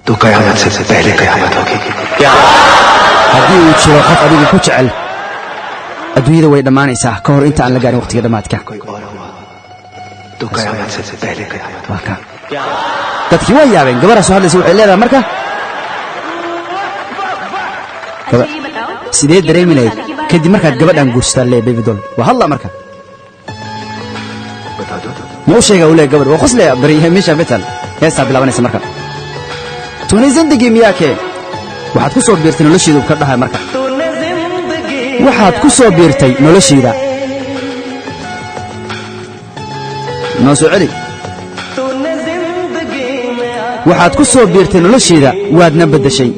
तो क़यामत से पहले क़यामत होगी क्या هذه وجهه قف أديك كجعل أدوية ويدا ما نساه كهر أنت عن لقاني وقت كده ماتك तो क़यामत से पहले क़यामत واقع تذكيوا يا بين قبل سؤال يسوع إلى مركا سيدي دريمي لي كدي مركا قبل أن قرصت اللي بيفضل وهلا مركا مو شيء أقوله قبل وخص لي بريه مش أبتل يا ساب لا بنسى مركا توني زندقي مياك waxaad ku soo biirtay nolosheedu ka dhahay marka waxaad ku soo biirtay nolosheeda noo soo celi waxaad ku soo biirtay nolosheeda waadna bedeshay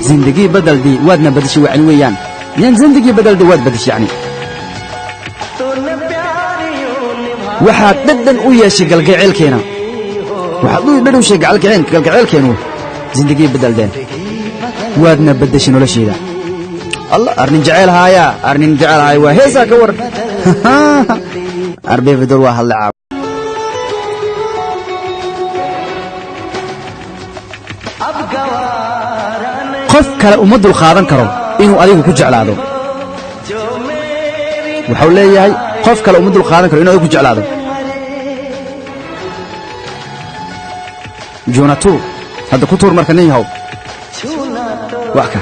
zindagi badaldi waadna bedeshay wacni weeyaan yan zindagi badaldi waad bedeshay yani waxaad dhadhan u yeeshay galgaceelkeena waxaad u dhadhowshay galgaceelkeenu zindagii beddeldeen waadna beddeshay nolosheeda allah arnin jecel haaya waa heesaa ka war arbee bedel waa hadle caab qof kale uma dul qaadan karo inuu adigu ku jeclaado waxau leeyahay qof kale uma dul qaadan karo inuu adigu ku jeclaado جوناتو هذا كتور مركني هاو وعكا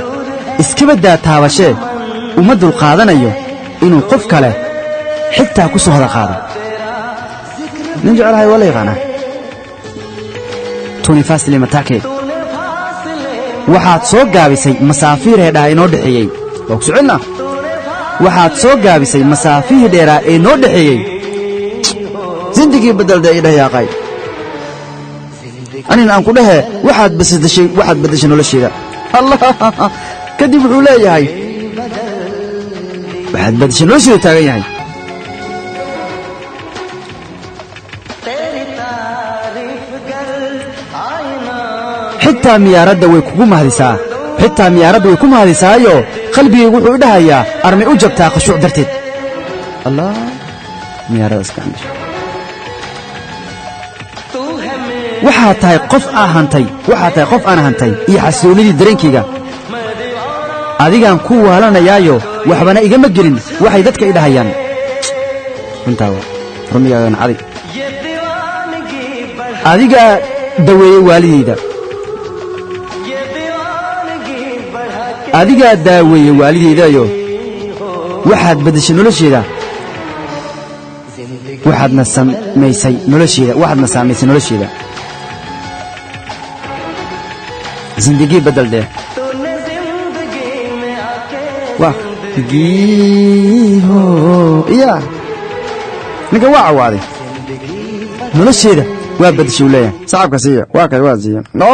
اسكبدا تابشة ومدو القادنا يو إنه قف كله حتى كسو هذا قادة ننجع هاي ولا يغانا توني فاصلي متاكي waxaad soo gaabisay masaafiir dheeraa ee noo dhaxeeyay oo socodna waxaad soo gaabisay masaafiir dheeraa ee noo dhaxeeyay zindagii beddelday ee dhayaaqay أنا أنقول لها واحد بس الشيء واحد بدش ولا شيء ذا الله كذب حوله هاي واحد بدش ولا شيء تاني هاي حتى ميارد ويكون هذه ساعة حتى ميارد ويكون هذه ساعة يو قلبي يقول ده يا أرمي أوجب تاخشوا درتد الله ميارد اسكندر waxaad tahay qof aan hantay iyo xasuulidii dareenkayga adigaan ku waalanayaayo waxbana igama gelin waxay dadka i dhahayaan runtaa rumigaagan adiga daweeyey waalidayda adigaa daaweeyey waalidaydayo waxaad beddeshay nolosheeda waxaadna saamaysay nolosheeda زندگی بدل دے واہ گی ہو یا نگا واع وادي nolosheeda waa badashay leeyahay saxabka siiya waa kay waa siiya no